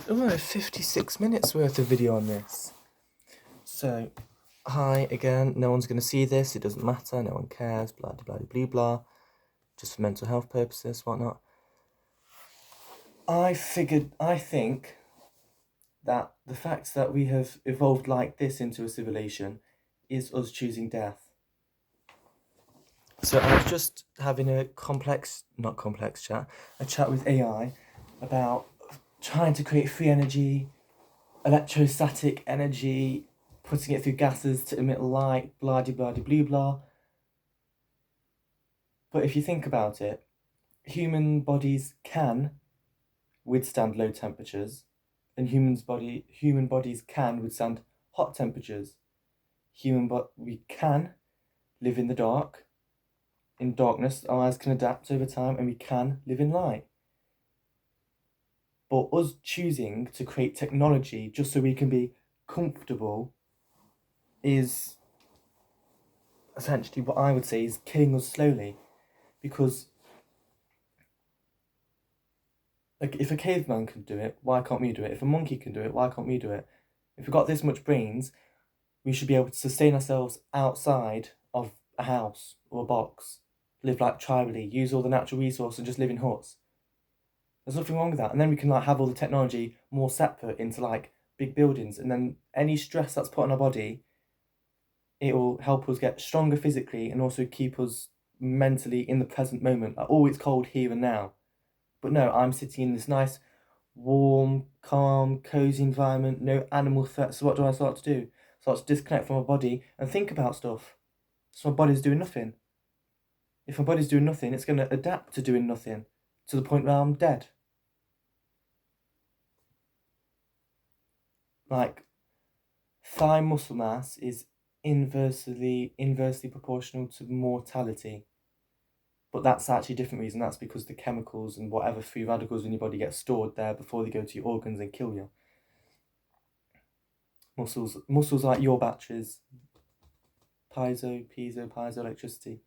almost 56 minutes worth of video on this. So, hi again. No one's going to see this. It doesn't matter. No one cares. Blah, blah, blah, blah, blah. Just for mental health purposes, whatnot. I think that the fact that we have evolved like this into a civilization is us choosing death. So I was just having a chat with AI about trying to create free energy, electrostatic energy, putting it through gases to emit light, blah de blah de blah blah. But if you think about it, human bodies can withstand low temperatures, and human bodies can withstand hot temperatures. We can live in the dark, in darkness. Our eyes can adapt over time, and we can live in light. But us choosing to create technology just so we can be comfortable is essentially what I would say is killing us slowly. Because like, if a caveman can do it, why can't we do it? If a monkey can do it, why can't we do it? If we've got this much brains, we should be able to sustain ourselves outside of a house or a box, live like tribally, use all the natural resources and just live in huts. There's nothing wrong with that. And then we can have all the technology more separate into big buildings, and then any stress that's put on our body, it will help us get stronger physically and also keep us mentally in the present moment. Oh, it's cold here and now. But no, I'm sitting in this nice, warm, calm, cozy environment, no animal threats. So what do I start to do? Start to disconnect from my body and think about stuff. So my body's doing nothing. If my body's doing nothing, it's going to adapt to doing nothing to the point where I'm dead. Thigh muscle mass is inversely proportional to mortality. But that's actually a different reason. That's because the chemicals and whatever free radicals in your body get stored there before they go to your organs and kill you. Muscles like your batteries, piezoelectricity.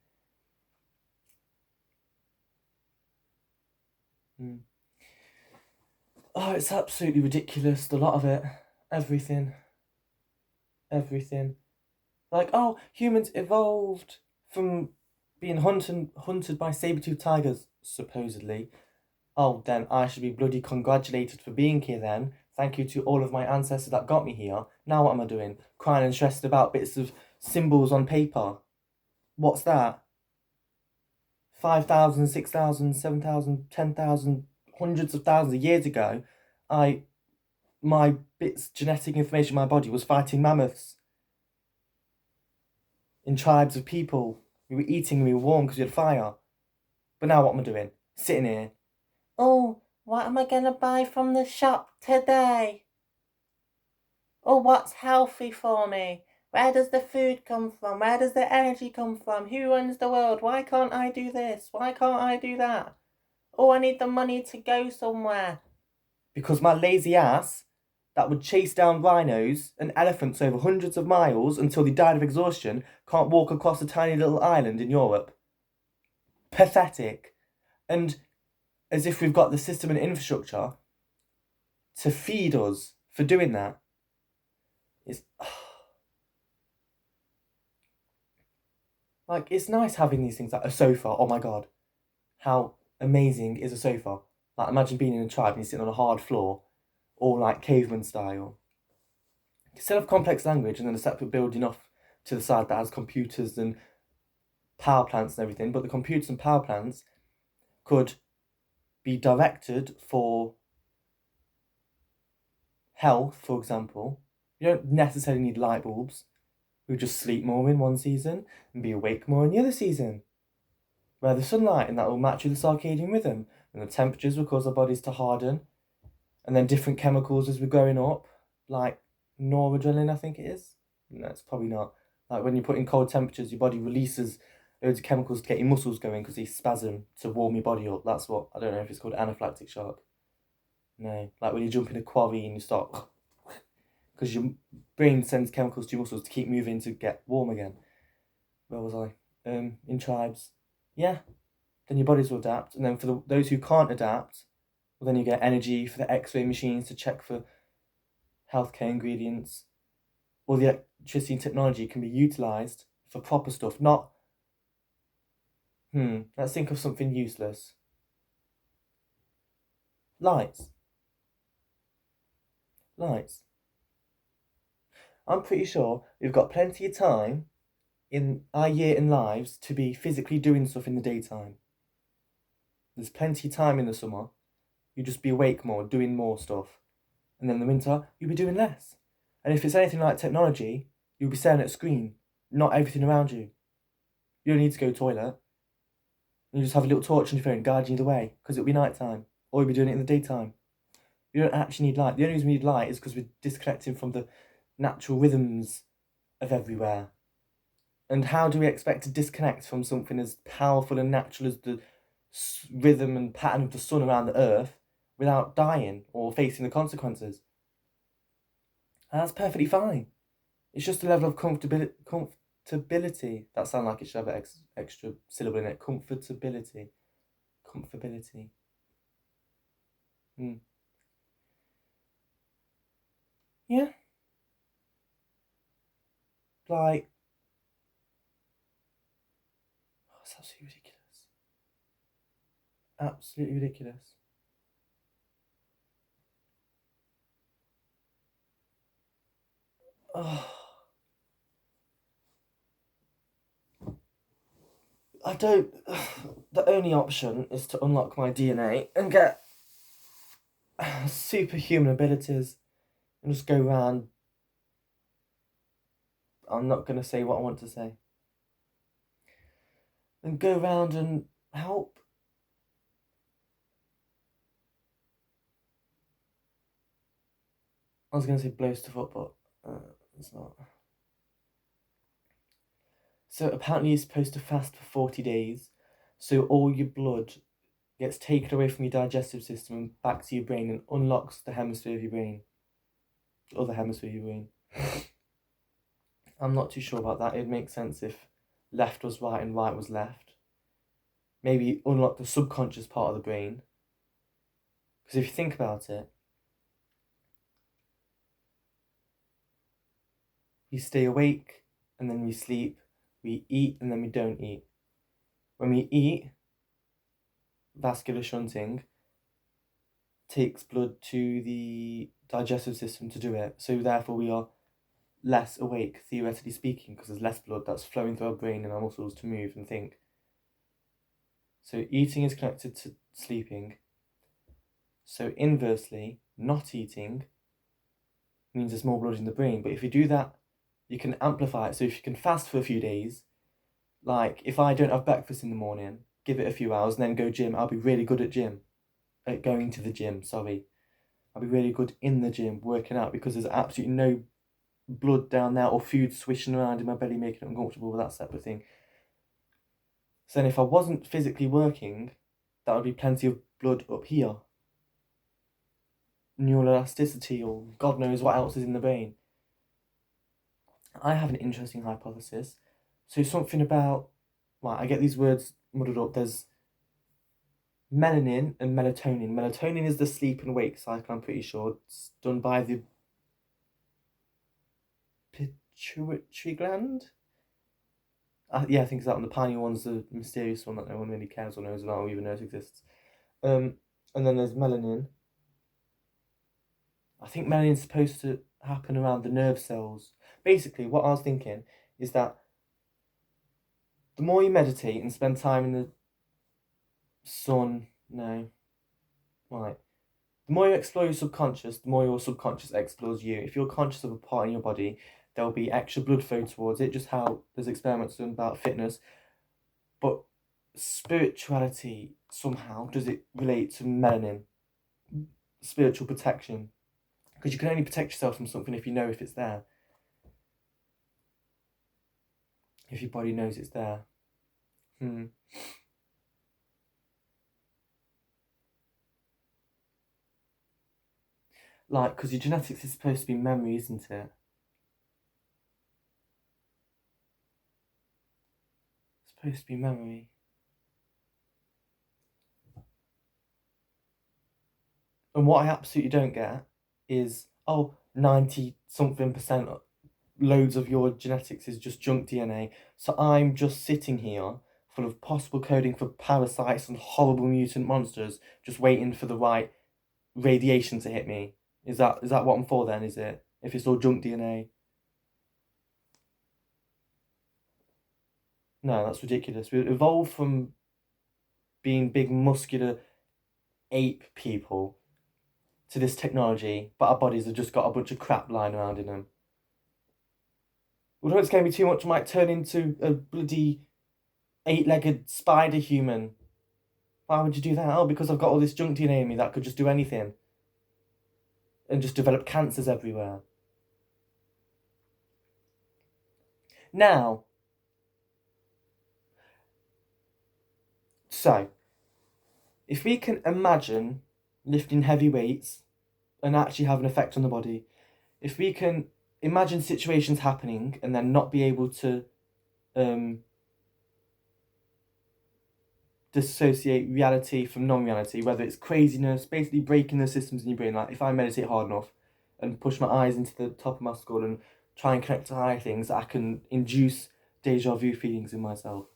Oh, it's absolutely ridiculous, a lot of it. Everything. Humans evolved from being hunted by saber-toothed tigers, supposedly. Oh, then I should be bloody congratulated for being here then. Thank you to all of my ancestors that got me here. Now what am I doing? Crying and stressed about bits of symbols on paper. What's that? 5,000, 6,000, 7,000, 10,000, hundreds of thousands of years ago, my genetic information in my body was fighting mammoths in tribes of people. We were eating and we were warm because we had fire. But now what am I doing? Sitting here. Oh, what am I going to buy from the shop today? Oh, what's healthy for me? Where does the food come from? Where does the energy come from? Who runs the world? Why can't I do this? Why can't I do that? Oh, I need the money to go somewhere. Because my lazy ass that would chase down rhinos and elephants over hundreds of miles until they died of exhaustion can't walk across a tiny little island in Europe. Pathetic. And as if we've got the system and infrastructure to feed us for doing that. It's nice having these things like a sofa. Oh my god, how amazing is a sofa? Imagine being in a tribe and you're sitting on a hard floor, all caveman style. Instead of complex language and then a separate building off to the side that has computers and power plants and everything, but the computers and power plants could be directed for health, for example. You don't necessarily need light bulbs. We just sleep more in one season and be awake more in the other season. Where the sunlight, and that will match with the circadian rhythm, and the temperatures will cause our bodies to harden, and then different chemicals as we're growing up, like noradrenaline, I think it is. No, it's probably not. When you put in cold temperatures, your body releases loads of chemicals to get your muscles going because they spasm to warm your body up. That's what, I don't know if it's called anaphylactic shock. No, when you jump in a quarry and you start, because your brain sends chemicals to your muscles to keep moving to get warm again. Where was I? In tribes. Yeah. Then your bodies will adapt. And then for those who can't adapt, Well, then you get energy for the X-ray machines to check for healthcare ingredients. All the electricity and technology can be utilised for proper stuff, not, let's think of something useless. Lights. Lights. I'm pretty sure we've got plenty of time in our year and lives to be physically doing stuff in the daytime. There's plenty of time in the summer. You just be awake more, doing more stuff. And then in the winter, you'll be doing less. And if it's anything like technology, you'll be staring at a screen, not everything around you. You don't need to go to the toilet. You just have a little torch on your phone guiding you the way, because it'll be night time. Or you'll be doing it in the daytime. You don't actually need light. The only reason we need light is because we're disconnecting from the natural rhythms of everywhere. And how do we expect to disconnect from something as powerful and natural as the rhythm and pattern of the sun around the earth without dying or facing the consequences? And that's perfectly fine. It's just a level of comfortability. That sounds like it should have an extra syllable in it. Comfortability. Yeah. Like, it's absolutely ridiculous. Absolutely ridiculous. Oh. I don't. The only option is to unlock my DNA and get superhuman abilities and just go around. I'm not going to say what I want to say. And go around and help. I was going to say blow stuff up, but it's not. So apparently you're supposed to fast for 40 days, so all your blood gets taken away from your digestive system and back to your brain and unlocks the hemisphere of your brain. The other hemisphere of your brain. I'm not too sure about that. It'd make sense if left was right and right was left. Maybe unlock the subconscious part of the brain. Because if you think about it, we stay awake and then we sleep. We eat and then we don't eat. When we eat, vascular shunting takes blood to the digestive system to do it. So therefore we are less awake, theoretically speaking, because there's less blood that's flowing through our brain and our muscles to move and think. So eating is connected to sleeping. So inversely, not eating means there's more blood in the brain. But if you do that, you can amplify it. So if you can fast for a few days, like if I don't have breakfast in the morning, give it a few hours and then go gym, I'll be really good at going to the gym, sorry. I'll be really good in the gym, working out, because there's absolutely no blood down there or food swishing around in my belly making it uncomfortable with that separate thing. So then if I wasn't physically working, that would be plenty of blood up here. Neuroelasticity or God knows what else is in the brain. I have an interesting hypothesis. So something about, I get these words muddled up. There's melanin and melatonin. Melatonin is the sleep and wake cycle, I'm pretty sure. It's done by the pituitary gland. Yeah, I think it's that one. The pineal one's the mysterious one that no one really cares or knows about or even knows exists. And then there's melanin. I think melanin's supposed to happen around the nerve cells. Basically, what I was thinking is that the more you meditate and spend time in the sun, the more you explore your subconscious, the more your subconscious explores you. If you're conscious of a part in your body, there'll be extra blood flow towards it, just how there's experiments done about fitness. But spirituality, somehow, does it relate to melanin? Spiritual protection. Because you can only protect yourself from something if you know if it's there. If your body knows it's there. Because your genetics is supposed to be memory, isn't it? It's supposed to be memory. And what I absolutely don't get is, 90 something percent, loads of your genetics is just junk DNA. So I'm just sitting here full of possible coding for parasites and horrible mutant monsters, just waiting for the right radiation to hit me. Is that what I'm for then, is it? If it's all junk DNA? No, that's ridiculous. We evolved from being big muscular ape people to this technology, but our bodies have just got a bunch of crap lying around in them. Well, don't scare me too much, I might turn into a bloody eight-legged spider human. Why would you do that? Oh, because I've got all this junk DNA in me that could just do anything. And just develop cancers everywhere. Now, so, if we can imagine lifting heavy weights and actually have an effect on the body, if we can imagine situations happening and then not be able to dissociate reality from non-reality, whether it's craziness, basically breaking the systems in your brain. Like if I meditate hard enough and push my eyes into the top of my skull and try and connect to higher things, I can induce deja vu feelings in myself.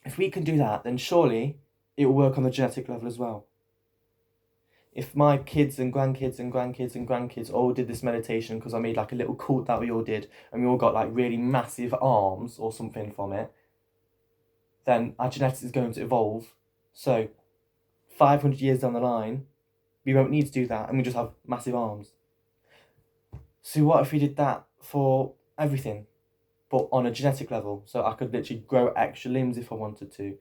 If we can do that, then surely it will work on the genetic level as well. If my kids and grandkids and grandkids and grandkids all did this meditation because I made like a little cult that we all did and we all got like really massive arms or something from it, then our genetics is going to evolve. So 500 years down the line, we won't need to do that and we just have massive arms. So what if we did that for everything, but on a genetic level? So I could literally grow extra limbs if I wanted to.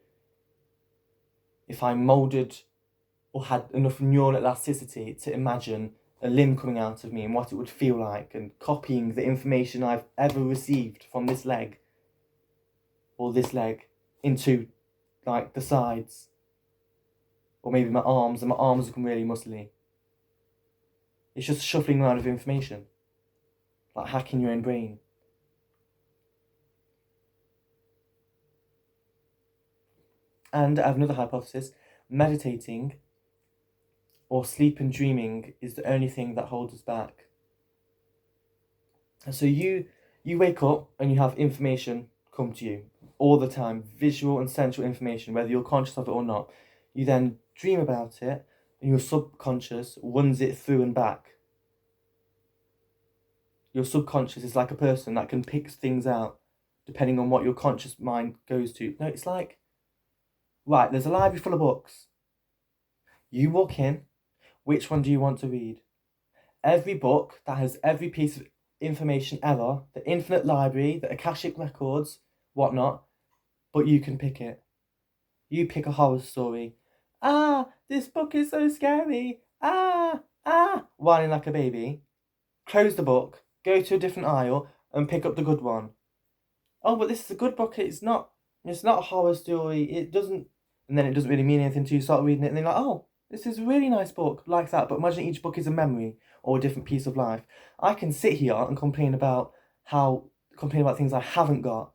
If I moulded or had enough neural elasticity to imagine a limb coming out of me and what it would feel like, and copying the information I've ever received from this leg or this leg into like the sides, or maybe my arms, and my arms become really muscly. It's just shuffling around of information, like hacking your own brain. And I have another hypothesis: meditating or sleep and dreaming is the only thing that holds us back. And so you wake up and you have information come to you all the time, visual and sensual information, whether you're conscious of it or not. You then dream about it, and your subconscious runs it through and back. Your subconscious is like a person that can pick things out depending on what your conscious mind goes to. No, it's like, right, there's a library full of books. You walk in, which one do you want to read? Every book that has every piece of information ever, the infinite library, the Akashic records, whatnot, but you can pick it. You pick a horror story. This book is so scary. Whining like a baby. Close the book, go to a different aisle, and pick up the good one. Oh, but this is a good book. It's not a horror story. It doesn't, and then it doesn't really mean anything to you. Start reading it, and then you're like, oh, this is a really nice book, like that. But imagine each book is a memory or a different piece of life. I can sit here and complain about things I haven't got.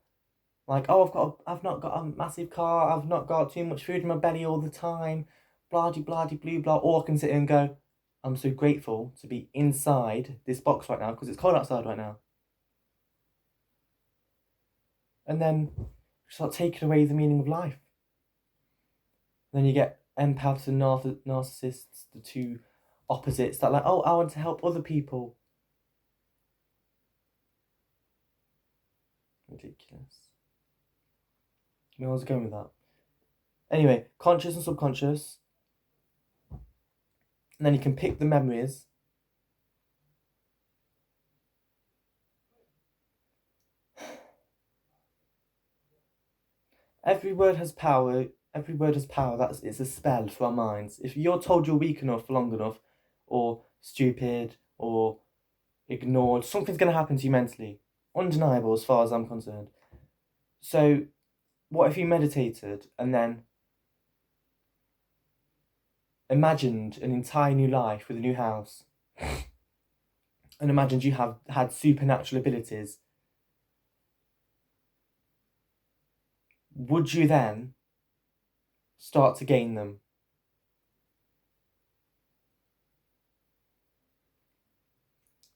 Like, oh, I've not got a massive car. I've not got too much food in my belly all the time. Blah de blah de blue blah. Or I can sit here and go, I'm so grateful to be inside this box right now because it's cold outside right now. And then start taking away the meaning of life. Then you get empaths and narcissists, the two opposites that are like, oh, I want to help other people. Ridiculous. Where was I going with that? Anyway, conscious and subconscious. And then you can pick the memories. Every word has power. Every word has power. It's a spell for our minds. If you're told you're weak enough for long enough, or stupid, or ignored, something's going to happen to you mentally. Undeniable as far as I'm concerned. So, what if you meditated and then imagined an entire new life with a new house, and imagined you have had supernatural abilities? Would you then start to gain them?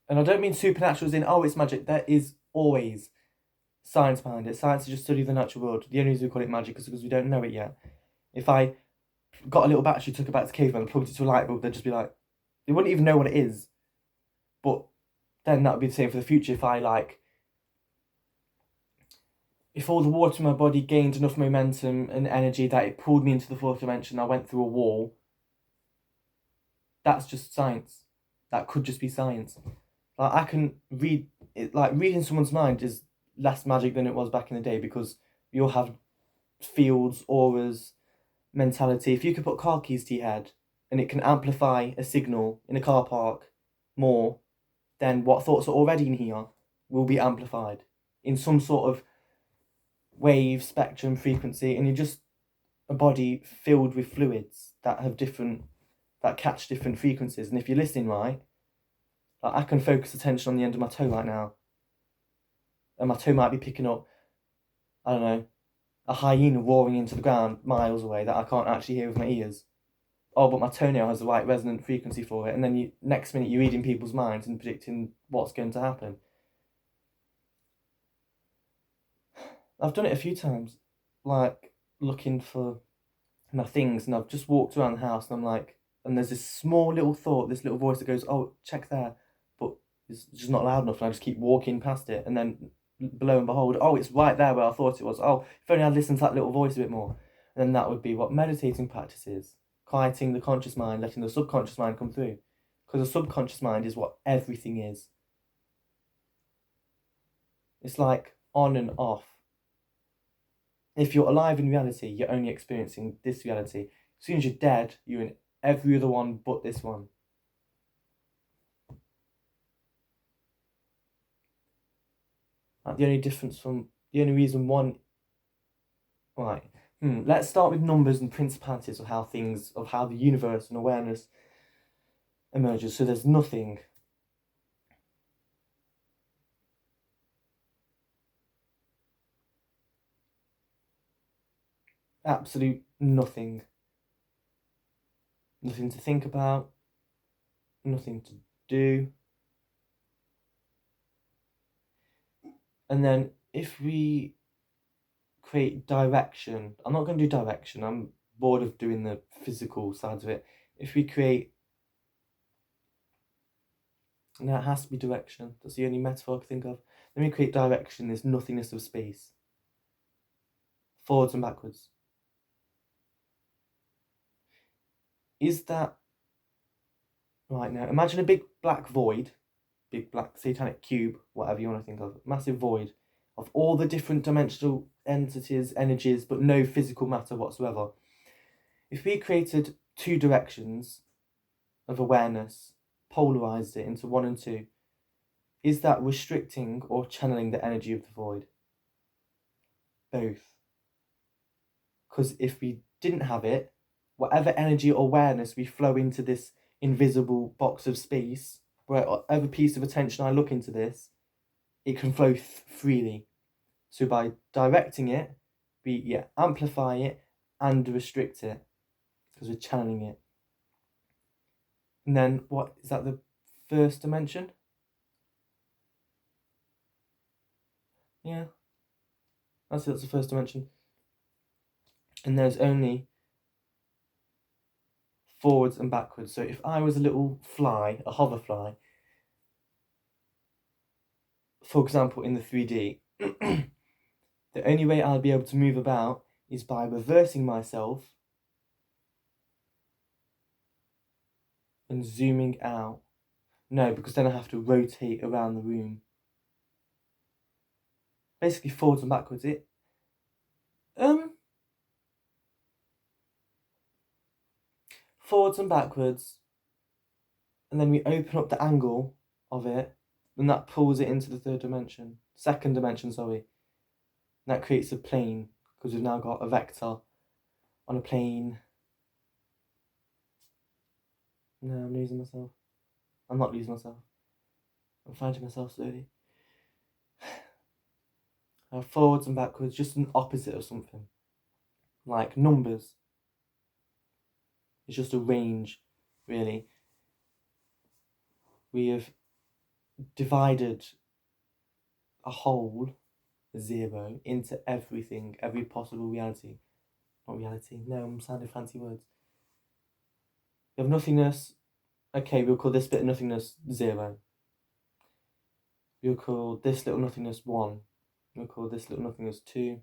And I don't mean supernatural as in, oh, it's magic. There is always science behind it. Science is just study of the natural world. The only reason we call it magic is because we don't know it yet. If I got a little battery, took it back to caveman, and plugged it to a light bulb, they'd just be like, they wouldn't even know what it is. But then that would be the same for the future. If all the water in my body gained enough momentum and energy that it pulled me into the fourth dimension, I went through a wall, that's just science. That could just be science. Like, I can read it, like reading someone's mind is less magic than it was back in the day, because we all have fields, auras, mentality. If you could put car keys to your head and it can amplify a signal in a car park more, then what thoughts are already in here will be amplified in some sort of wave, spectrum, frequency, and you're just a body filled with fluids that catch different frequencies. And if you're listening right, like, I can focus attention on the end of my toe right now, and my toe might be picking up, I don't know, a hyena roaring into the ground miles away that I can't actually hear with my ears. Oh, but my toenail has the right resonant frequency for it. And then next minute you're reading people's minds and predicting what's going to happen. I've done it a few times, like looking for my things, and I've just walked around the house and I'm like, and there's this small little thought, this little voice that goes, oh, check there, but it's just not loud enough, and I just keep walking past it, and then lo and behold, oh, it's right there where I thought it was. Oh, if only I'd listened to that little voice a bit more. And then that would be what meditating practice is: quieting the conscious mind, letting the subconscious mind come through, because the subconscious mind is what everything is. It's like on and off. If you're alive in reality, you're only experiencing this reality. As soon as you're dead, you're in every other one but this one. Like, the only reason one, right? Let's start with numbers and principalities of how the universe and awareness emerges. So there's nothing. Absolute nothing. Nothing to think about. Nothing to do. And then if we create direction, I'm not going to do direction. I'm bored of doing the physical sides of it. If we create, now it has to be direction. That's the only metaphor I can think of. Then we create direction, this nothingness of space. Forwards and backwards. Is that right? Now imagine a big black void, big black satanic cube, whatever you want to think of, massive void of all the different dimensional entities, energies, but no physical matter whatsoever. If we created two directions of awareness, polarized it into 1 and 2, is that restricting or channeling the energy of the void? Both. Because if we didn't have it, whatever energy or awareness we flow into this invisible box of space, wherever piece of attention I look into this, it can flow freely. So by directing it, we amplify it and restrict it, because we're channeling it. And then what is that, the first dimension? Yeah, that's the first dimension. And there's only forwards and backwards. So if I was a little fly, a hoverfly, for example, in the 3D, the only way I'll be able to move about is by reversing myself and zooming out. No, because then I have to rotate around the room. Basically, forwards and backwards. Forwards and backwards, and then we open up the angle of it, and that pulls it into the second dimension, sorry. And that creates a plane, because we've now got a vector on a plane. No, I'm losing myself. I'm not losing myself. I'm finding myself slowly. Forwards and backwards, just an opposite of something. Like numbers. It's just a range, really. We have divided a whole, a zero, into everything, every possible reality. Not reality, no, I'm sounding fancy words. You have nothingness. Okay, we'll call this bit of nothingness 0. We'll call this little nothingness 1. We'll call this little nothingness 2,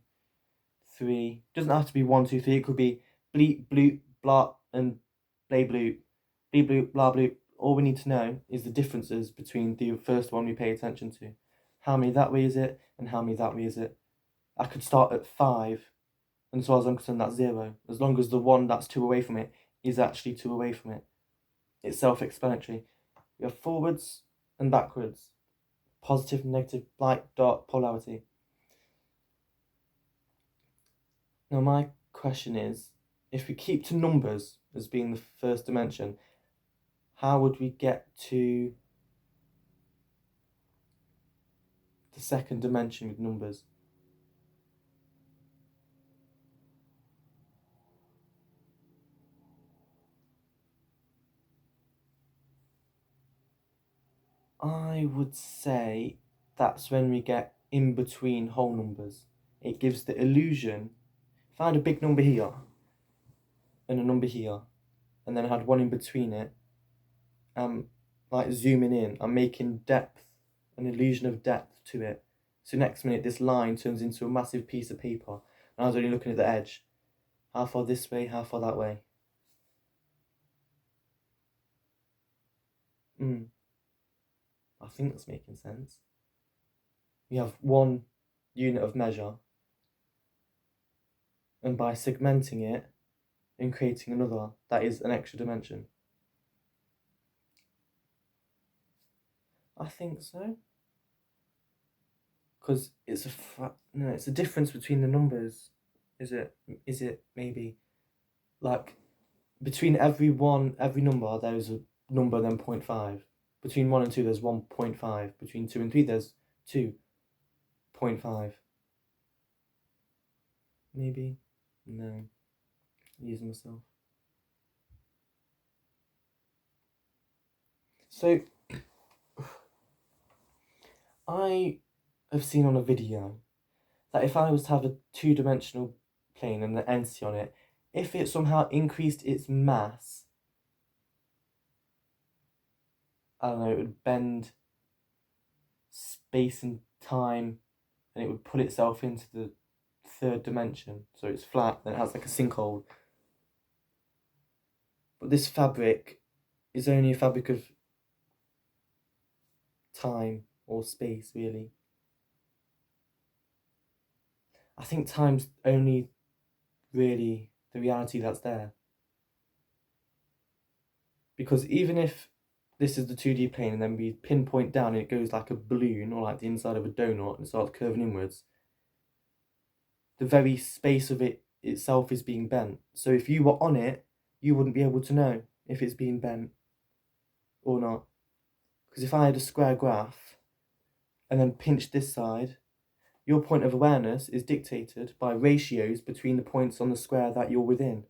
3. Doesn't have to be 1, 2, 3. It could be bleep, bloop, blah, and blay, bloop. Bleep, bloop, blah, bloop. All we need to know is the differences between the first one we pay attention to. How many that way is it, and how many that way is it. I could start at 5, and as far as I'm concerned, that's 0. As long as the one that's 2 away from it is actually 2 away from it. It's self-explanatory. We have forwards and backwards. Positive, negative, light, dark, polarity. Now my question is, if we keep to numbers as being the first dimension, how would we get to the second dimension with numbers? I would say that's when we get in between whole numbers. It gives the illusion. If I had a big number here and a number here, and then I had one in between it, like zooming in, I'm making depth, an illusion of depth to it. So next minute this line turns into a massive piece of paper, and I was only looking at the edge. How far this way, how far that way. I think that's making sense. We have one unit of measure, and by segmenting it and creating another, that is an extra dimension. I think so. Because it's it's a difference between the numbers. Is it maybe like between every number there's a number then 0.5. Between 1 and 2 there's 1.5. Between 2 and 3 there's 2.5. Maybe. No. I'm using myself. So I have seen on a video that if I was to have a 2-dimensional plane and an entity on it, if it somehow increased its mass, I don't know, it would bend space and time, and it would put itself into the 3rd dimension. So it's flat, and it has like a sinkhole. But this fabric is only a fabric of time or space, really. I think time's only really the reality that's there. Because even if this is the 2D plane and then we pinpoint down and it goes like a balloon or like the inside of a donut and it starts curving inwards, the very space of it itself is being bent. So if you were on it, you wouldn't be able to know if it's being bent or not. Because if I had a square graph and then pinched this side, your point of awareness is dictated by ratios between the points on the square that you're within.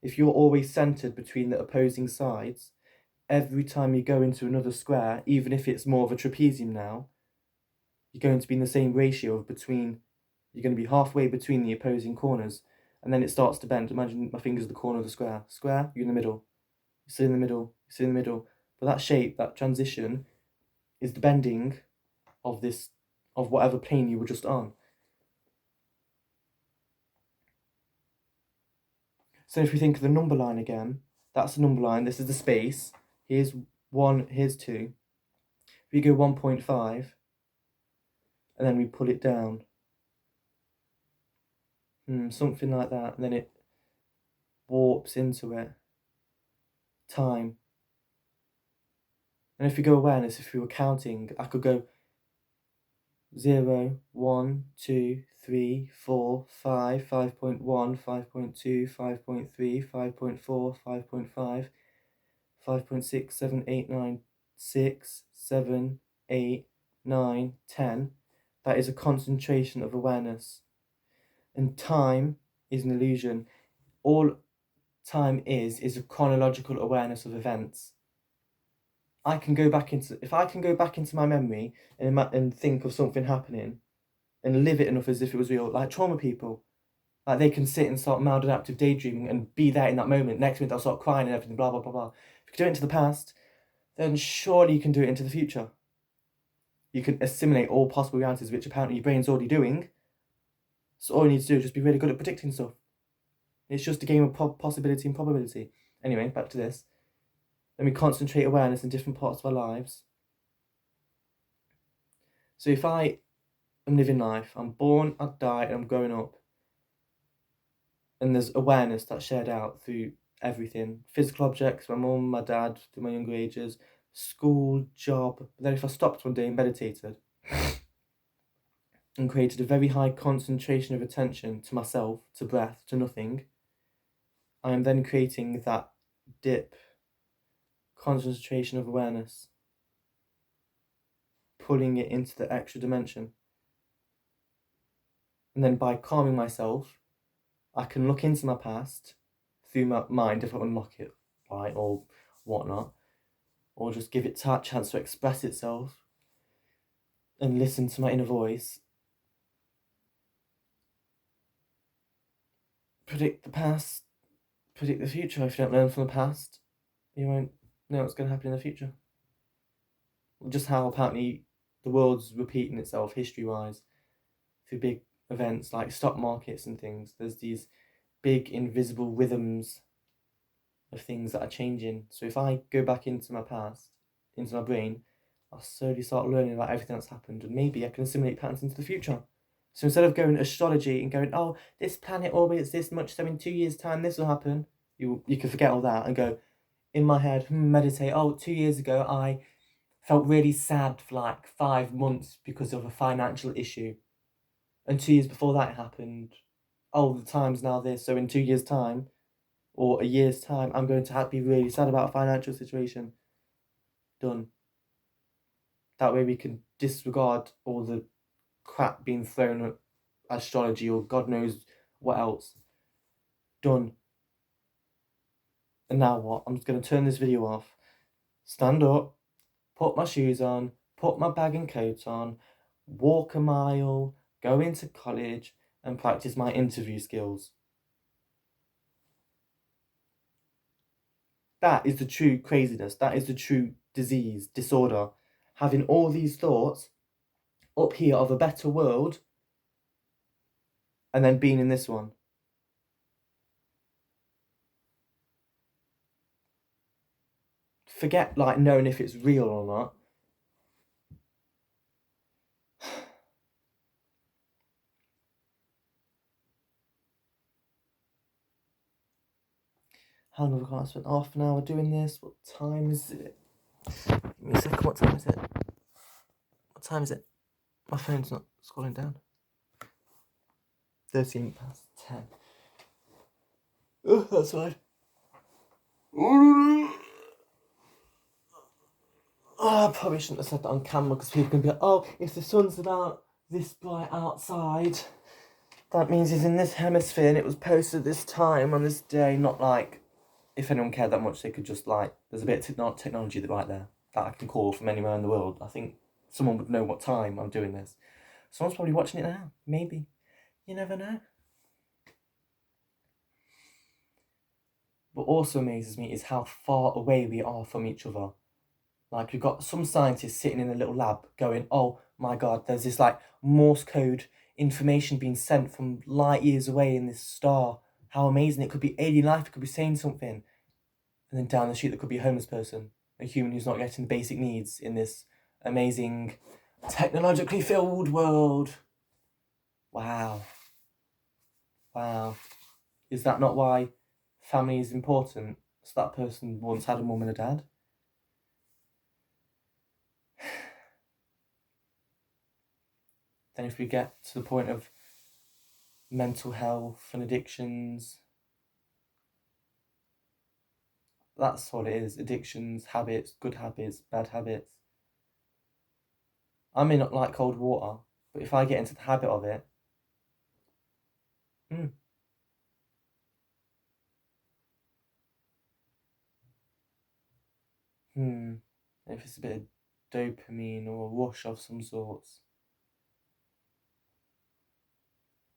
If you're always centered between the opposing sides, every time you go into another square, even if it's more of a trapezium now, you're going to be in the same ratio of you're going to be halfway between the opposing corners, and then it starts to bend. Imagine my finger's the corner of the square. Square, you're in the middle. You sit in the middle, you sit in the middle. But that shape, that transition, is the bending of whatever plane you were just on. So if we think of the number line again, that's the number line, this is the space. Here's 1, here's 2. We go 1.5, and then we pull it down. Something like that, and then it warps into it. Time. And if we go awareness, if we were counting, I could go 0, 1, 2, 3, 4, 5, 5.1, 5.2, 5.3, 5.4, 5.5, 5.6, 7, 8, 9, 6, 7, 8, 9, 10. That is a concentration of awareness. And time is an illusion. All time is a chronological awareness of events. if I can go back into my memory and think of something happening and live it enough as if it was real, like trauma people, like they can sit and start maladaptive daydreaming and be there in that moment. Next minute they'll start crying and everything, blah blah blah blah. If you can do it into the past, then surely you can do it into the future. You can assimilate all possible realities, which apparently your brain's already doing. So all you need to do is just be really good at predicting stuff. It's just a game of possibility and probability. Anyway, back to this. Then we concentrate awareness in different parts of our lives. So if I am living life, I'm born, I die, and I'm growing up, and there's awareness that's shared out through everything. Physical objects, my mum, my dad, through my younger ages, school, job. But then if I stopped one day and meditated and created a very high concentration of attention to myself, to breath, to nothing, I am then creating that dip, concentration of awareness, pulling it into the extra dimension. And then by calming myself, I can look into my past through my mind if I unlock it, right, or whatnot, or just give it a chance to express itself and listen to my inner voice. Predict the past, predict the future. If you don't learn from the past, you won't know what's going to happen in the future. Just how apparently the world's repeating itself history-wise through big events like stock markets and things. There's these big invisible rhythms of things that are changing. So if I go back into my past, into my brain, I'll slowly start learning about everything that's happened, and maybe I can assimilate patterns into the future. So instead of going astrology and going, oh, this planet orbits this much, so in 2 years' time this will happen, you can forget all that and go, in my head, meditate, oh, 2 years ago I felt really sad for like 5 months because of a financial issue. And 2 years before that happened, oh, the time's now this, so in 2 years' time, or a year's time, I'm going to be really sad about a financial situation. Done. That way we can disregard all the crap being thrown at astrology or God knows what else. Done. And now what? I'm just going to turn this video off, stand up, put my shoes on, put my bag and coat on, walk a mile, go into college, and practice my interview skills. That is the true craziness. That is the true disease, disorder. Having all these thoughts up here of a better world and then being in this one. Forget like knowing if it's real or not. How long have I spent half an hour doing this? What time is it? Give me a second, what time is it? What time is it? My phone's not scrolling down. 13 past 10. Oh, that's fine. Oh, I probably shouldn't have said that on camera because people can be like, oh, if the sun's about this bright outside, that means it's in this hemisphere and it was posted this time on this day. Not like, if anyone cared that much, they could just like, there's a bit of technology right there that I can call from anywhere in the world. I think someone would know what time I'm doing this. Someone's probably watching it now. Maybe. You never know. What also amazes me is how far away we are from each other. Like, we've got some scientists sitting in a little lab going, oh my God, there's this like Morse code information being sent from light years away in this star. How amazing. It could be alien life, it could be saying something. And then down the street, there could be a homeless person, a human who's not getting the basic needs in this amazing, technologically filled world. Wow. Wow. Is that not why family is important? So that person once had a mum and a dad. Then if we get to the point of mental health and addictions, that's what it is. Addictions, habits, good habits, bad habits. I may not like cold water, but if I get into the habit of it, if it's a bit of dopamine or a rush of some sorts.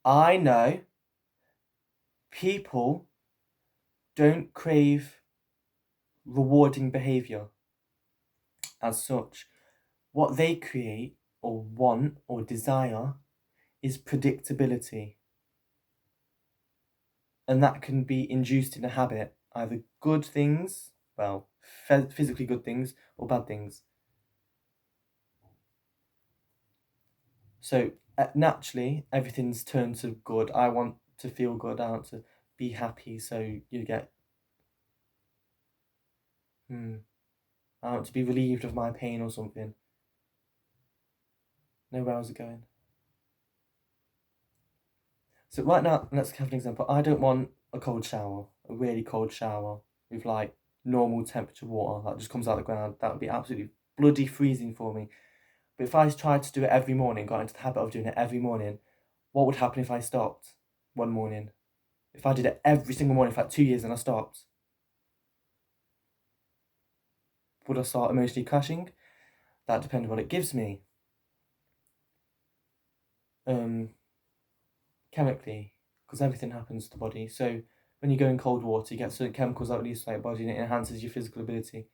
I know people don't crave rewarding behaviour as such. What they create or want or desire is predictability. And that can be induced in a habit, either good things, well, physically good things, or bad things. So naturally, everything's turned to good. I want to feel good. I want to be happy. So you get, I want to be relieved of my pain or something. No, where was it going? So right now, let's have an example. I don't want a cold shower, a really cold shower with like normal temperature water that just comes out of the ground. That would be absolutely bloody freezing for me. But if I tried to do it every morning, got into the habit of doing it every morning, what would happen if I stopped one morning? If I did it every single morning for like 2 years and I stopped, would I start emotionally crashing? That depends on what it gives me. Chemically, because everything happens to the body. So when you go in cold water, you get certain chemicals that release from your body and it enhances your physical ability.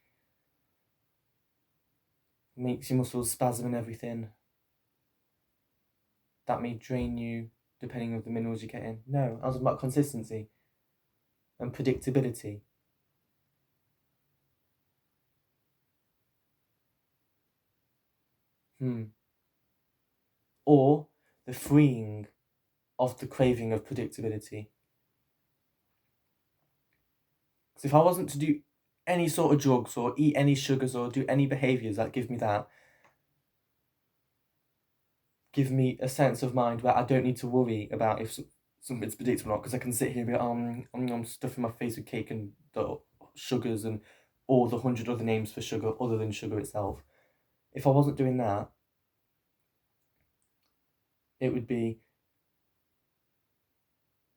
It makes your muscles spasm and everything. That may drain you depending on the minerals you get in. No, I was about consistency and predictability. Or the freeing of the craving of predictability. Because if I wasn't to do any sort of drugs or eat any sugars or do any behaviours that give me a sense of mind where I don't need to worry about if something's predictable or not, because I can sit here and be like, I'm stuffing my face with cake and the sugars and all the 100 other names for sugar other than sugar itself. If I wasn't doing that, it would be,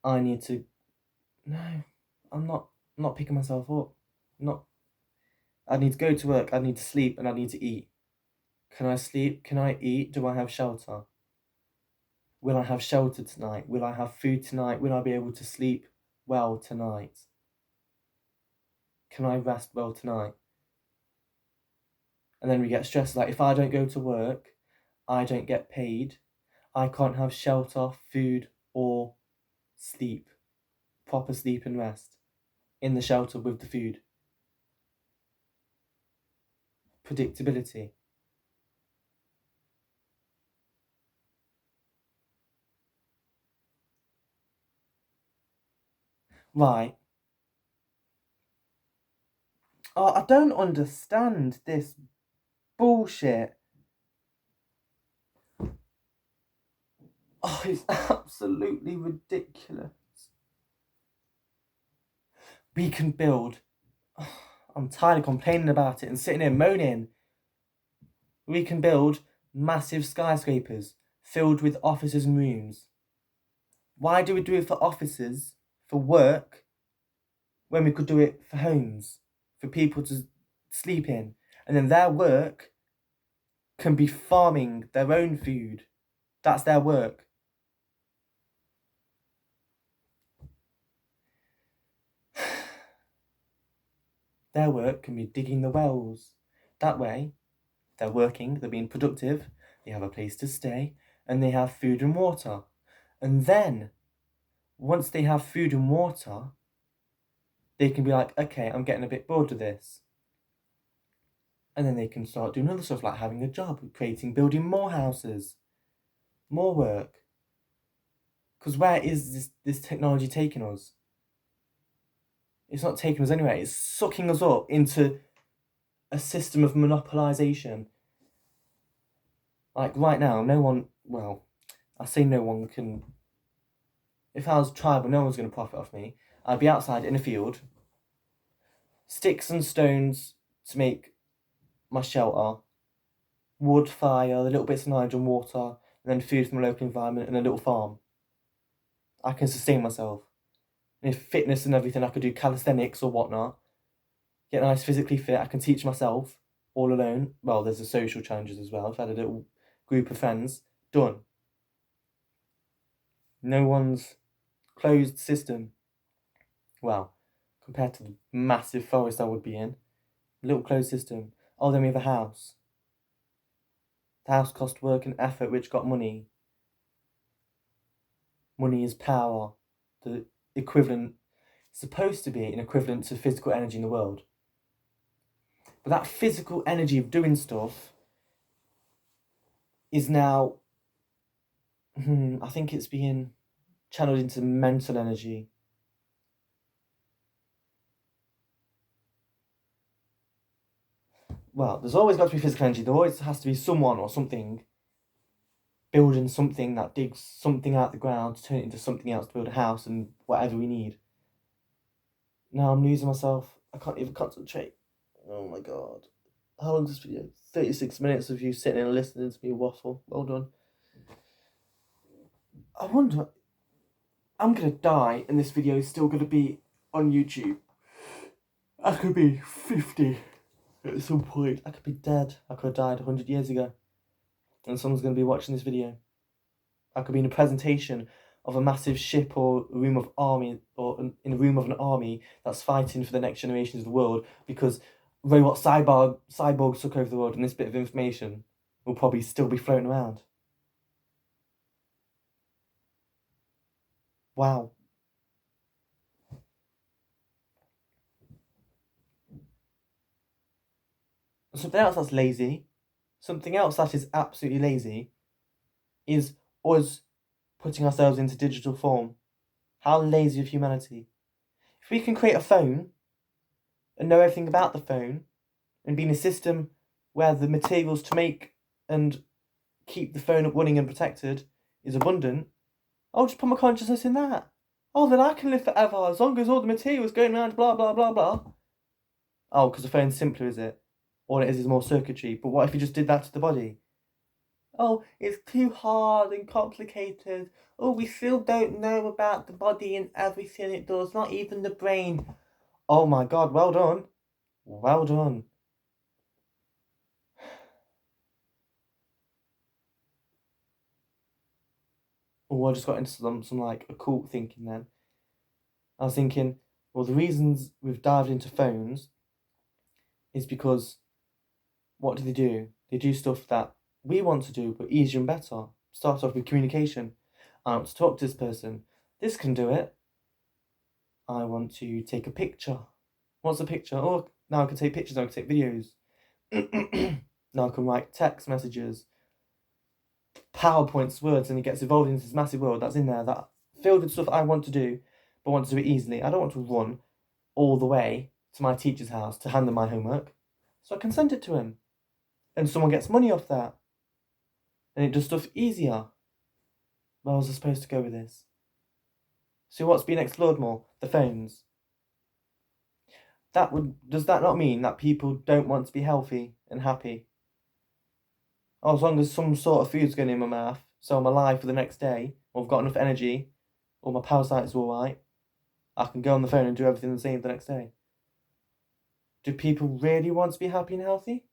I need to, no, I'm not picking myself up. I need to go to work, I need to sleep, and I need to eat. Can I sleep? Can I eat? Do I have shelter? Will I have shelter tonight? Will I have food tonight? Will I be able to sleep well tonight? Can I rest well tonight? And then we get stressed like, if I don't go to work, I don't get paid. I can't have shelter, food, or sleep. Proper sleep and rest. In the shelter with the food. Predictability. Right. Oh, I don't understand this bullshit. Oh, it's absolutely ridiculous. We can build. I'm tired of complaining about it and sitting here moaning. We can build massive skyscrapers filled with offices and rooms. Why do we do it for offices, for work, when we could do it for homes, for people to sleep in? And then their work can be farming their own food. That's their work. Their work can be digging the wells. That way, they're working, they're being productive, they have a place to stay, and they have food and water. And then, once they have food and water, they can be like, okay, I'm getting a bit bored of this. And then they can start doing other stuff like having a job, building more houses, more work. Because where is this technology taking us? It's not taking us anywhere. It's sucking us up into a system of monopolization. Like right now, no one, well, I say no one can, if I was tribal, no one's going to profit off me. I'd be outside in a field, sticks and stones to make my shelter, wood, fire, the little bits of nitrogen, water, and then food from the local environment and a little farm. I can sustain myself. And if fitness and everything, I could do calisthenics or whatnot. Get nice physically fit, I can teach myself. all alone. Well, there's the social challenges as well. If I had a little group of friends, done. No one's closed system. Well, compared to the massive forest I would be in, a little closed system. Oh, then we have a house. The house cost work and effort, which got money. Money is power. The equivalent, supposed to be an equivalent to physical energy in the world. But that physical energy of doing stuff is now, I think it's being channeled into mental energy. Well, there's always got to be physical energy. There always has to be someone or something building something that digs something out of the ground to turn it into something else to build a house and whatever we need. Now I'm losing myself. I can't even concentrate. Oh my god. How long is this video? 36 minutes of you sitting and listening to me waffle. Well done. I wonder, I'm gonna die and this video is still gonna be on YouTube. I could be 50 at some point. I could be dead. I could have died 100 years ago. And someone's gonna be watching this video. I could be in a presentation of a massive ship or a room of army, or in a room of an army that's fighting for the next generations of the world because robot cyborgs took over the world, and this bit of information will probably still be floating around. Wow. Something else that's lazy, something else that is absolutely lazy, is us putting ourselves into digital form. How lazy of humanity. If we can create a phone and know everything about the phone and be in a system where the materials to make and keep the phone up running and protected is abundant, I'll just put my consciousness in that. Oh, then I can live forever as long as all the materials going around, blah, blah, blah, blah. Oh, because the phone's simpler, is it? All it is more circuitry. But what if you just did that to the body? Oh, it's too hard and complicated. Oh, we still don't know about the body and everything it does, not even the brain. Oh my god, well done. Well done. Oh, I just got into some like occult thinking then. I was thinking, well, the reasons we've dived into phones is because what do? They do stuff that we want to do, but easier and better. Start off with communication. I want to talk to this person. This can do it. I want to take a picture. What's a picture? Oh, now I can take pictures, now I can take videos. Now I can write text messages, PowerPoints, words, and it gets evolved into this massive world that's in there that filled with stuff I want to do, but want to do it easily. I don't want to run all the way to my teacher's house to hand them my homework. So I can send it to him. And someone gets money off that. And it does stuff easier. Where was I supposed to go with this? So what's being explored more? The phones. Does that not mean that people don't want to be healthy and happy? Oh, as long as some sort of food's going in my mouth, so I'm alive for the next day, or I've got enough energy, or my parasites are alright, I can go on the phone and do everything the same the next day. Do people really want to be happy and healthy?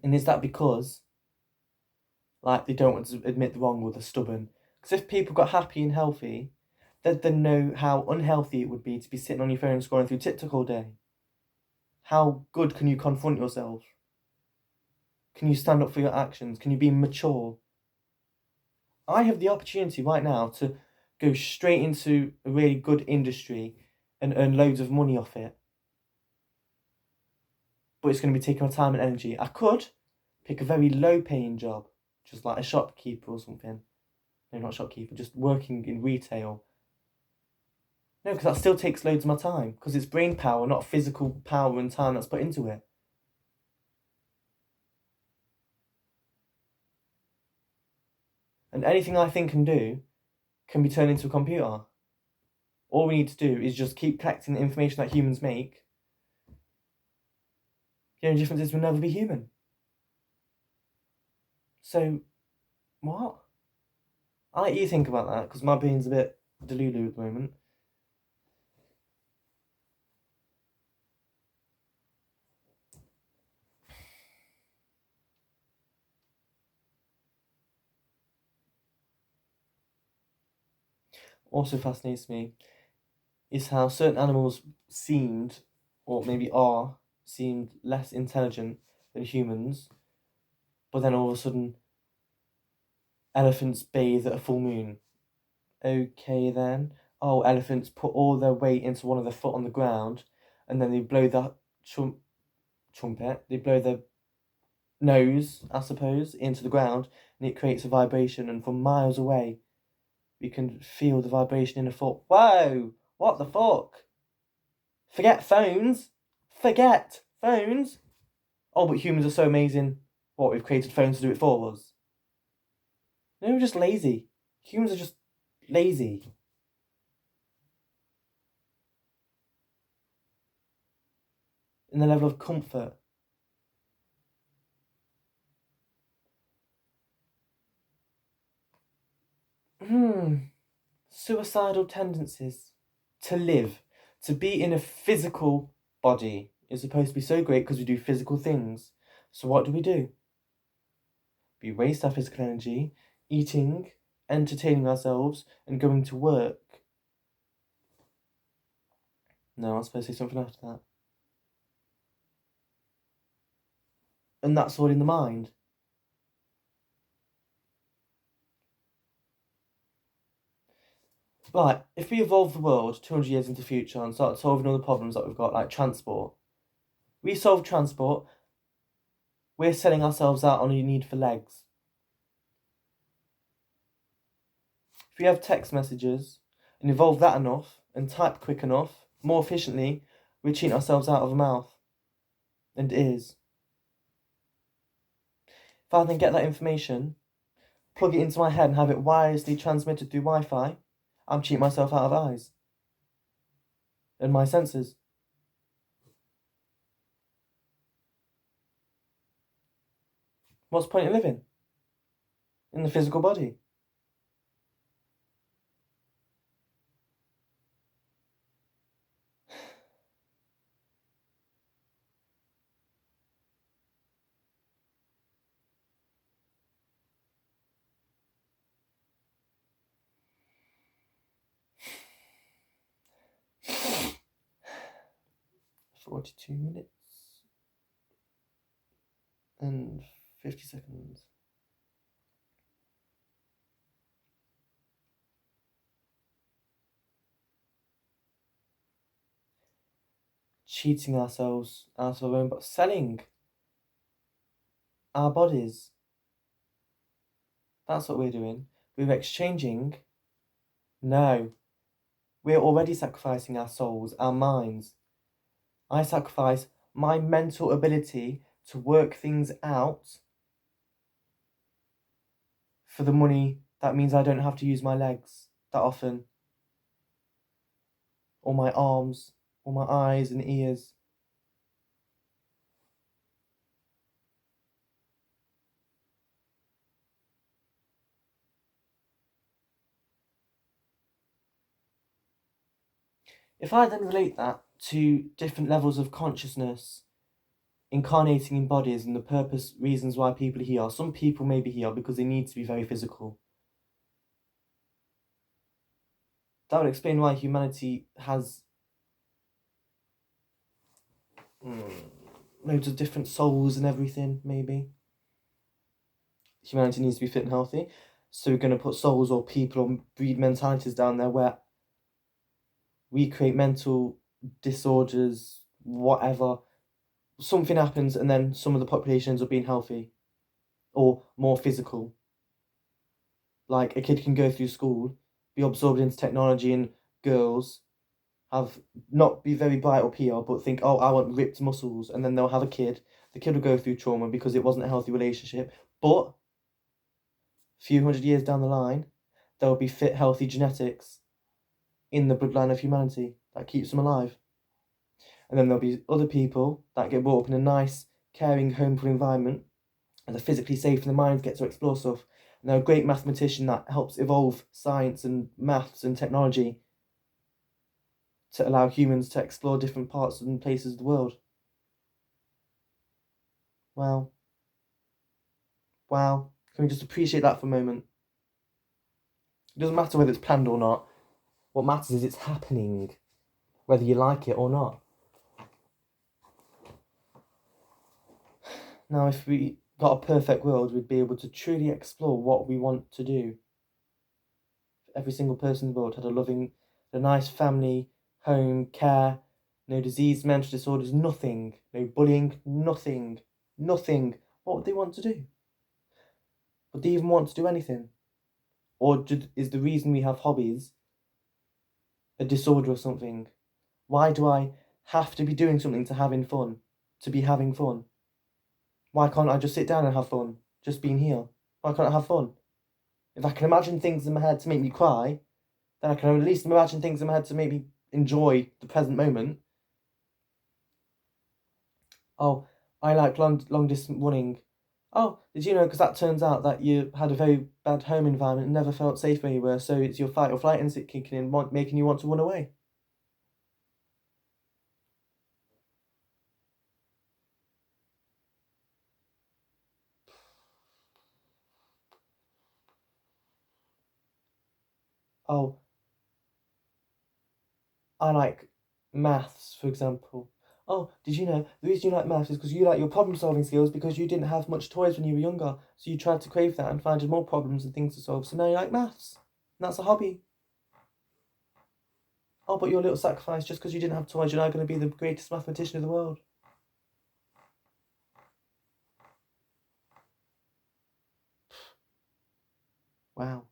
And is that because, like, they don't want to admit the wrong or they're stubborn? Because if people got happy and healthy, they'd then know how unhealthy it would be to be sitting on your phone scrolling through TikTok all day. How good can you confront yourself? Can you stand up for your actions? Can you be mature? I have the opportunity right now to go straight into a really good industry and earn loads of money off it. But it's going to be taking my time and energy. I could pick a very low paying job, just like a shopkeeper or something. No, not shopkeeper, just working in retail. No, because that still takes loads of my time, because it's brain power, not physical power and time that's put into it. And anything I think and do can be turned into a computer. All we need to do is just keep collecting the information that humans make. The only difference is we'll never be human. So, what? I'll let you think about that, because my brain's a bit delulu at the moment. also fascinates me is how certain animals seemed, or maybe are, seemed less intelligent than humans, but then all of a sudden, elephants bathe at a full moon. Okay, then. Oh, elephants put all their weight into one of their foot on the ground, and then they blow the trumpet, they blow their nose, I suppose, into the ground, and it creates a vibration, and from miles away, we can feel the vibration in the foot. Whoa! What the fuck? Forget phones! Forget phones! Oh, but humans are so amazing. What, we've created phones to do it for us? No, we're just lazy. Humans are just lazy. In the level of comfort. Suicidal tendencies. To live. To be in a physical body is supposed to be so great because we do physical things. So what do? We waste our physical energy eating, entertaining ourselves, and going to work. No, I'm supposed to say something after that. And that's all in the mind. Right, if we evolve the world 200 years into the future and start solving all the problems that we've got, like transport, we solve transport, we're selling ourselves out on a need for legs. If we have text messages and evolve that enough and type quick enough, more efficiently, we cheat ourselves out of a mouth and ears. If I then get that information, plug it into my head and have it wirelessly transmitted through Wi-Fi, I'm cheating myself out of eyes and my senses. What's the point of living in the physical body? "42 minutes and 50 seconds. Cheating ourselves out of our own, but selling our bodies. That's what we're doing. We're exchanging. No, we're already sacrificing our souls, our minds. I sacrifice my mental ability to work things out for the money that means I don't have to use my legs that often, or my arms, or my eyes and ears. If I then relate that to different levels of consciousness incarnating in bodies and the purpose, reasons why people are here, some people may be here because they need to be very physical. That would explain why humanity has loads of different souls and everything, maybe. Humanity needs to be fit and healthy, so we're going to put souls or people or breed mentalities down there where we create mental disorders, whatever. Something happens and then some of the population ends up being healthy or more physical. Like a kid can go through school, be absorbed into technology, and girls have not be very bright up here, but think, oh, I want ripped muscles, and then they'll have a kid. The kid will go through trauma because it wasn't a healthy relationship. But a few hundred years down the line, there will be fit, healthy genetics in the bloodline of humanity that keeps them alive. And then there'll be other people that get brought up in a nice, caring, homeful environment, and they're physically safe, and the minds get to explore stuff. And they're a great mathematician that helps evolve science and maths and technology to allow humans to explore different parts and places of the world. Wow. Wow. Can we just appreciate that for a moment? It doesn't matter whether it's planned or not. What matters is it's happening, whether you like it or not. Now, if we got a perfect world, we'd be able to truly explore what we want to do. Every single person in the world had a nice family, home, care, no disease, mental disorders, nothing, no bullying, nothing. What would they want to do? Would they even want to do anything? Or is the reason we have hobbies a disorder or something? Why do I have to be doing something to be having fun? Why can't I just sit down and have fun, just being here? Why can't I have fun? If I can imagine things in my head to make me cry, then I can at least imagine things in my head to make me enjoy the present moment. Oh, I like long distance running. Oh, did you know? Because that turns out that you had a very bad home environment and never felt safe where you were, so it's your fight or flight instinct kicking in, making you want to run away. Oh, I like maths, for example. Oh, did you know the reason you like maths is because you like your problem solving skills because you didn't have much toys when you were younger, so you tried to crave that and find more problems and things to solve, so now you like maths. And that's a hobby. Oh, but your little sacrifice just because you didn't have toys, you're now going to be the greatest mathematician in the world. Wow.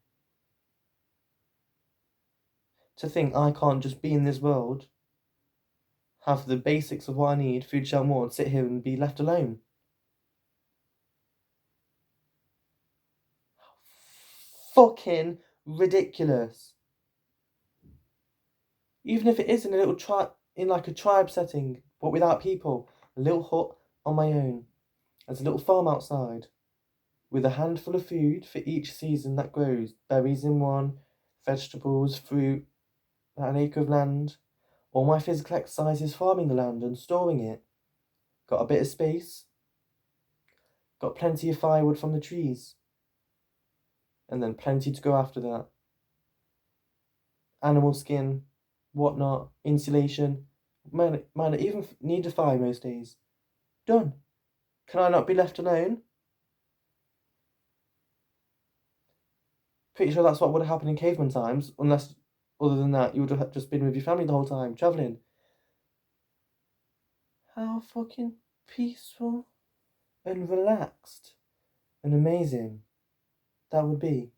To think I can't just be in this world, have the basics of what I need, food, shelter, more, and sit here and be left alone. Fucking ridiculous. Even if it is in a little in like a tribe setting, but without people, a little hut on my own. There's a little farm outside, with a handful of food for each season that grows. Berries in one, vegetables, fruit, an acre of land. All my physical exercise is farming the land and storing it. Got a bit of space. Got plenty of firewood from the trees. And then plenty to go after that. Animal skin, whatnot, insulation. Might not even need a fire most days. Done. Can I not be left alone? Pretty sure that's what would have happened in caveman times, unless, other than that, you would have just been with your family the whole time, travelling. How fucking peaceful and relaxed and amazing that would be.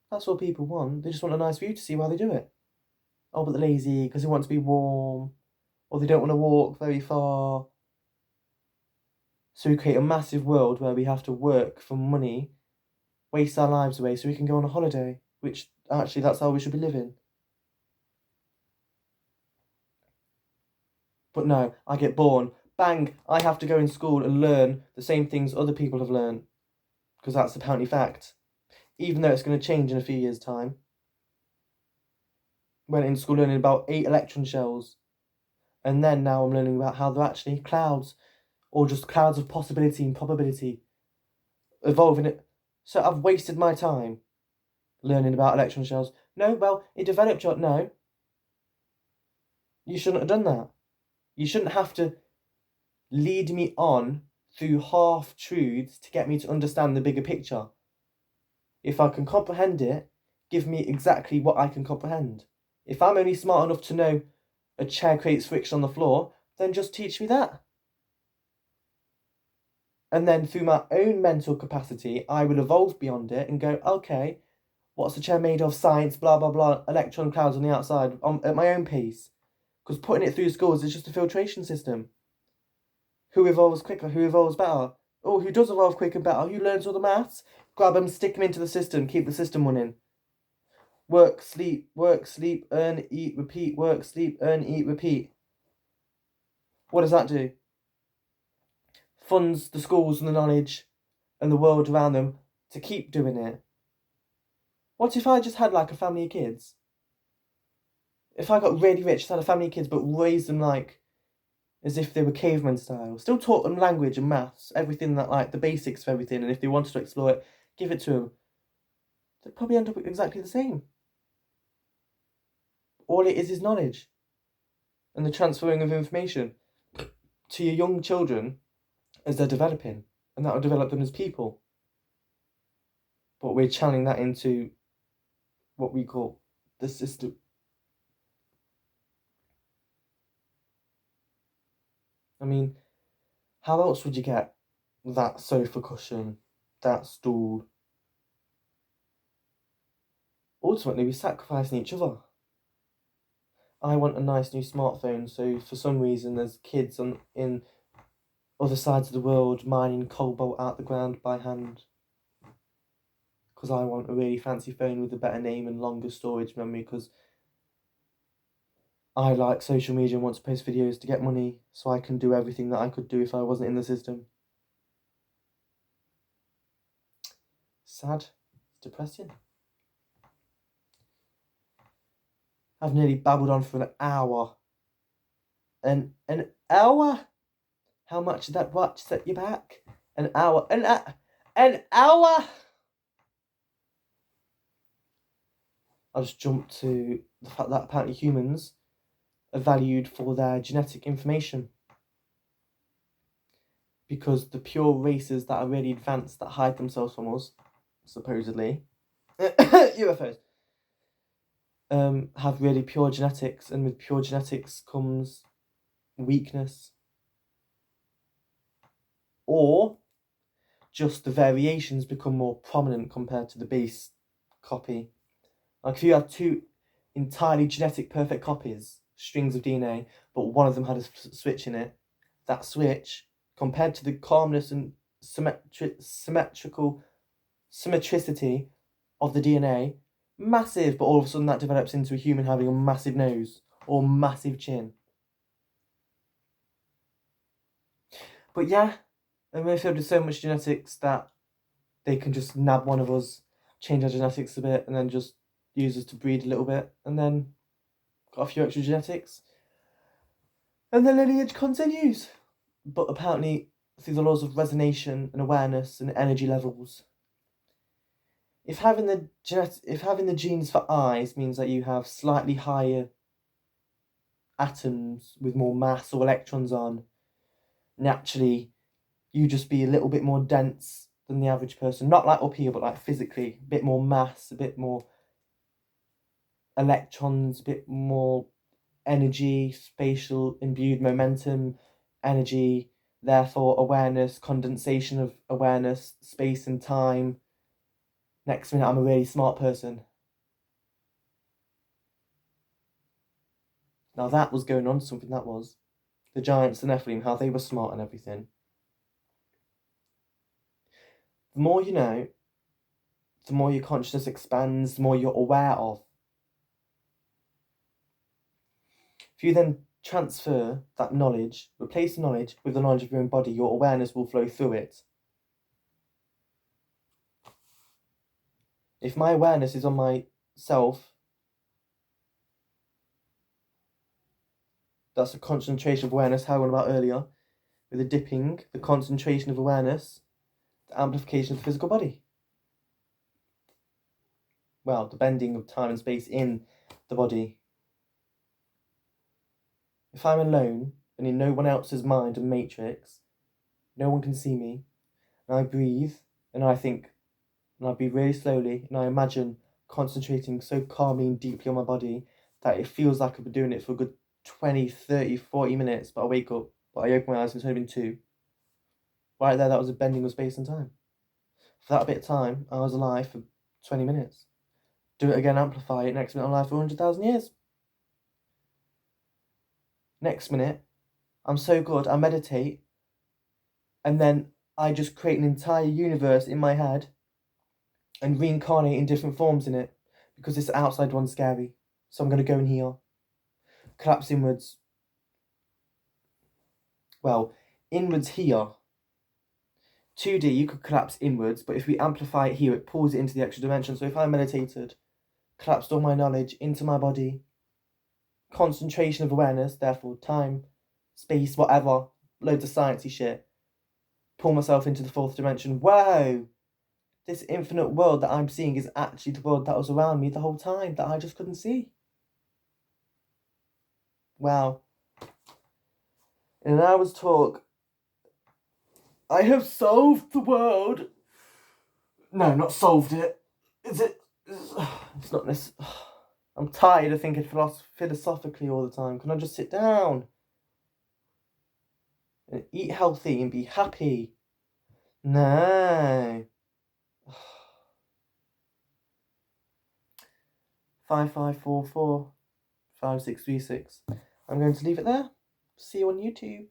That's what people want. They just want a nice view to see why they do it. Oh, but they're lazy because they want to be warm, or they don't want to walk very far. So we create a massive world where we have to work for money, waste our lives away so we can go on a holiday, which actually that's how we should be living. But no, I get born, bang, I have to go in school and learn the same things other people have learned, because that's apparently fact. Even though it's going to change in a few years' time. Went in school learning about 8 electron shells, and then now I'm learning about how they're actually clouds, or just clouds of possibility and probability, evolving it. So I've wasted my time learning about electron shells. No, well, it developed your... No. You shouldn't have done that. You shouldn't have to lead me on through half-truths to get me to understand the bigger picture. If I can comprehend it, give me exactly what I can comprehend. If I'm only smart enough to know a chair creates friction on the floor, then just teach me that. And then through my own mental capacity, I will evolve beyond it and go, okay, what's the chair made of? Science, blah, blah, blah, electron clouds on the outside, at my own pace. Because putting it through schools is just a filtration system. Who evolves quicker? Who evolves better? Oh, who does evolve quicker and better? Who learns all the maths? Grab them, stick them into the system, keep the system running. Work, sleep, earn, eat, repeat. Work, sleep, earn, eat, repeat. What does that do? Funds the schools and the knowledge and the world around them to keep doing it. What if I just had like a family of kids? If I got really rich, had a family of kids, but raised them like as if they were caveman style. Still taught them language and maths, everything that, like, the basics of everything, and if they wanted to explore it, give it to them. They'd probably end up exactly the same. All it is knowledge. And the transferring of information to your young children as they're developing. And that will develop them as people. But we're channeling that into what we call the system. I mean, how else would you get that sofa cushion, that stool? Ultimately, we're sacrificing each other. I want a nice new smartphone, so for some reason there's kids in other sides of the world mining cobalt out the ground by hand. Because I want a really fancy phone with a better name and longer storage memory, because I like social media and want to post videos to get money so I can do everything that I could do if I wasn't in the system. Sad. It's depressing. I've nearly babbled on for an hour. An hour? How much did that watch set you back? An hour. An hour! I'll just jump to the fact that apparently humans are valued for their genetic information. Because the pure races that are really advanced, that hide themselves from us, supposedly, UFOs, have really pure genetics, and with pure genetics comes weakness. Or just the variations become more prominent compared to the base copy. Like if you had two entirely genetic perfect copies, strings of DNA, but one of them had a switch in it, that switch, compared to the calmness and symmetricity of the DNA, massive, but all of a sudden that develops into a human having a massive nose or massive chin. But yeah, and we're filled with so much genetics that they can just nab one of us, change our genetics a bit, and then just use us to breed a little bit, and then got a few extra genetics, and the lineage continues. But apparently, through the laws of resonance and awareness and energy levels, if having the genes for eyes means that you have slightly higher atoms with more mass or electrons on, naturally you just be a little bit more dense than the average person. Not like up here, but like physically, a bit more mass, a bit more electrons, a bit more energy, spatial imbued momentum, energy, therefore awareness, condensation of awareness, space and time. Next minute I'm a really smart person. Now that was going on to something, that was. The giants, the Nephilim, how they were smart and everything. The more you know, the more your consciousness expands, the more you're aware of. If you then transfer that knowledge, replace the knowledge with the knowledge of your own body, your awareness will flow through it. If my awareness is on myself, that's a concentration of awareness, how I went about earlier, with the dipping, the concentration of awareness, the amplification of the physical body. Well, the bending of time and space in the body. If I'm alone and in no one else's mind and matrix, no one can see me, and I breathe, and I think, and I breathe really slowly, and I imagine concentrating so calmly and deeply on my body that it feels like I've been doing it for a good 20, 30, 40 minutes, but I wake up, but I open my eyes and it's only been 2. Right there, that was a bending of space and time. For that bit of time, I was alive for 20 minutes. Do it again, amplify it, next minute I'm alive for 100,000 years. Next minute, I'm so good, I meditate, and then I just create an entire universe in my head and reincarnate in different forms in it, because this outside one's scary. So I'm going to go in here, collapse inwards. Well, inwards here. 2D, you could collapse inwards, but if we amplify it here, it pulls it into the extra dimension. So if I meditated, collapsed all my knowledge into my body, concentration of awareness, therefore time, space, whatever, loads of sciencey shit. Pull myself into the fourth dimension. Whoa! This infinite world that I'm seeing is actually the world that was around me the whole time that I just couldn't see. Wow. In an hour's talk, I have solved the world. No, not solved it. Is it? It's not this. I'm tired of thinking philosophically all the time. Can I just sit down and eat healthy and be happy? No. 5544 5636. I'm going to leave it there. See you on YouTube.